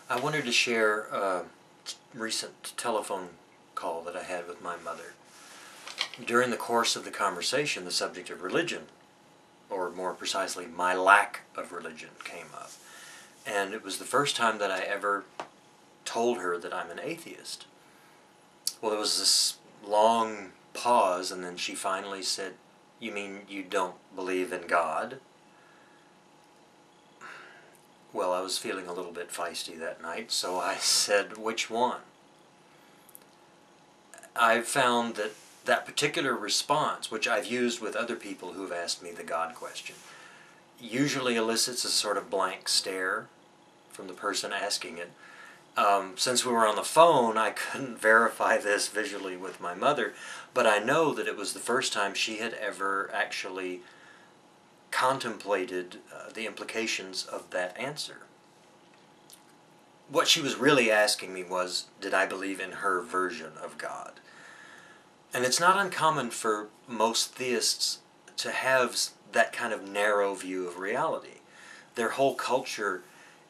I wanted to share a recent telephone call that I had with my mother. During the course of the conversation, the subject of religion, or more precisely, my lack of religion, came up. And it was the first time that I ever told her that I'm an atheist. Well, there was this long pause, and then she finally said, "You mean you don't believe in God?" Well, I was feeling a little bit feisty that night, so I said, "Which one?" I've found that that particular response, which I've used with other people who've asked me the God question, usually elicits a sort of blank stare from the person asking it. Since we were on the phone, I couldn't verify this visually with my mother, but I know that it was the first time she had ever actually contemplated the implications of that answer. What she was really asking me was, did I believe in her version of God? And it's not uncommon for most theists to have that kind of narrow view of reality. Their whole culture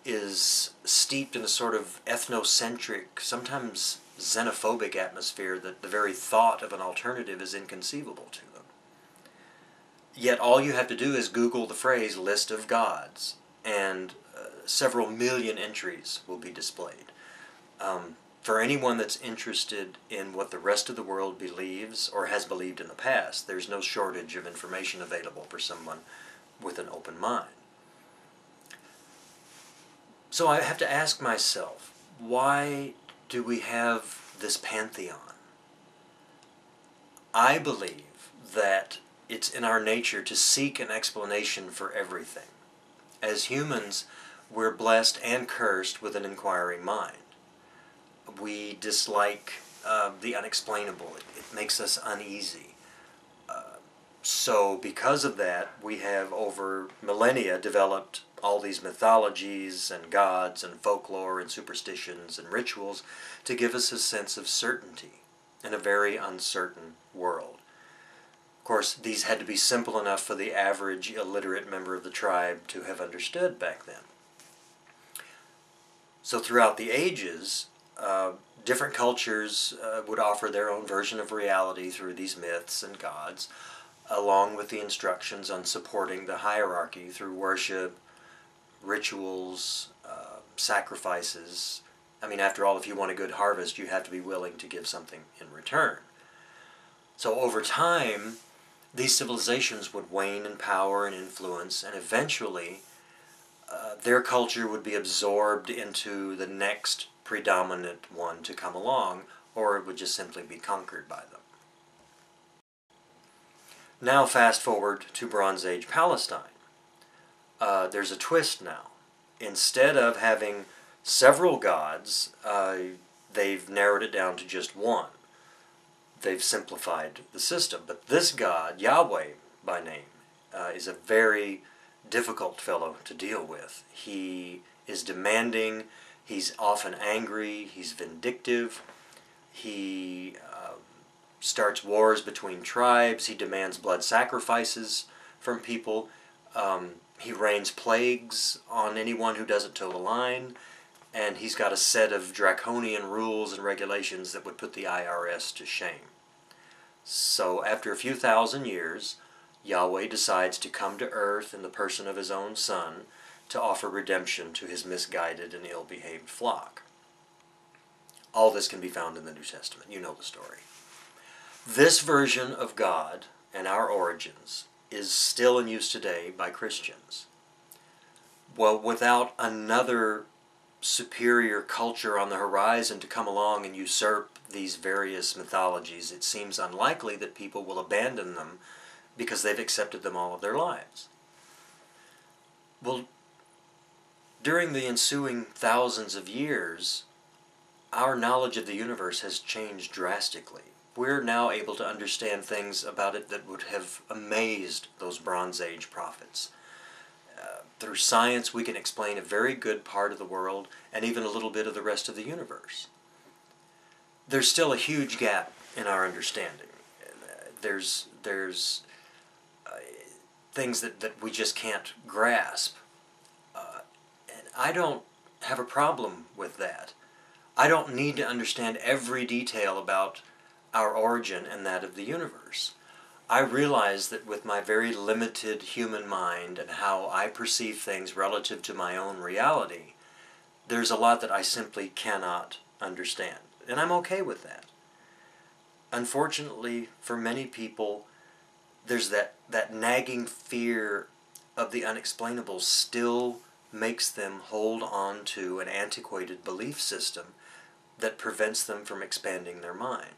is steeped in a sort of ethnocentric, sometimes xenophobic atmosphere that the very thought of an alternative is inconceivable to them. Yet all you have to do is Google the phrase "list of gods," and several million entries will be displayed. For anyone that's interested in what the rest of the world believes or has believed in the past, there's no shortage of information available for someone with an open mind. So I have to ask myself, why do we have this pantheon? I believe that it's in our nature to seek an explanation for everything. As humans, we're blessed and cursed with an inquiring mind. We dislike the unexplainable. It makes us uneasy. So because of that, we have over millennia developed all these mythologies and gods and folklore and superstitions and rituals to give us a sense of certainty in a very uncertain world. Of course, these had to be simple enough for the average illiterate member of the tribe to have understood back then. So throughout the ages, different cultures would offer their own version of reality through these myths and gods, along with the instructions on supporting the hierarchy through worship, rituals, sacrifices. I mean, after all, if you want a good harvest, you have to be willing to give something in return. So over time, these civilizations would wane in power and influence, and eventually their culture would be absorbed into the next predominant one to come along, or it would just simply be conquered by them. Now fast forward to Bronze Age Palestine. There's a twist now. Instead of having several gods, they've narrowed it down to just one. They've simplified the system. But this God, Yahweh by name, is a very difficult fellow to deal with. He is demanding, he's often angry, he's vindictive, he starts wars between tribes, he demands blood sacrifices from people, he rains plagues on anyone who doesn't toe the line, and he's got a set of draconian rules and regulations that would put the IRS to shame. So after a few thousand years, Yahweh decides to come to earth in the person of his own Son to offer redemption to his misguided and ill-behaved flock. All this can be found in the New Testament. You know the story. This version of God and our origins is still in use today by Christians. Well, without another superior culture on the horizon to come along and usurp these various mythologies, it seems unlikely that people will abandon them because they've accepted them all of their lives. Well, during the ensuing thousands of years, our knowledge of the universe has changed drastically. We're now able to understand things about it that would have amazed those Bronze Age prophets. Through science, we can explain a very good part of the world and even a little bit of the rest of the universe. There's still a huge gap in our understanding. There's things that we just can't grasp. And I don't have a problem with that. I don't need to understand every detail about our origin and that of the universe. I realize that with my very limited human mind and how I perceive things relative to my own reality, there's a lot that I simply cannot understand. And I'm okay with that. Unfortunately, for many people, there's that nagging fear of the unexplainable still makes them hold on to an antiquated belief system that prevents them from expanding their mind.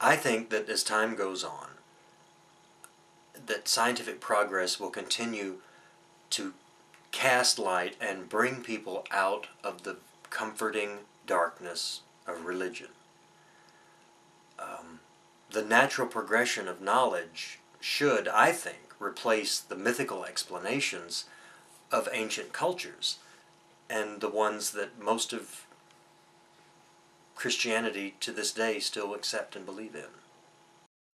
I think that as time goes on, that scientific progress will continue to cast light and bring people out of the comforting darkness of religion. The natural progression of knowledge should, I think, replace the mythical explanations of ancient cultures and the ones that most of Christianity to this day still accept and believe in.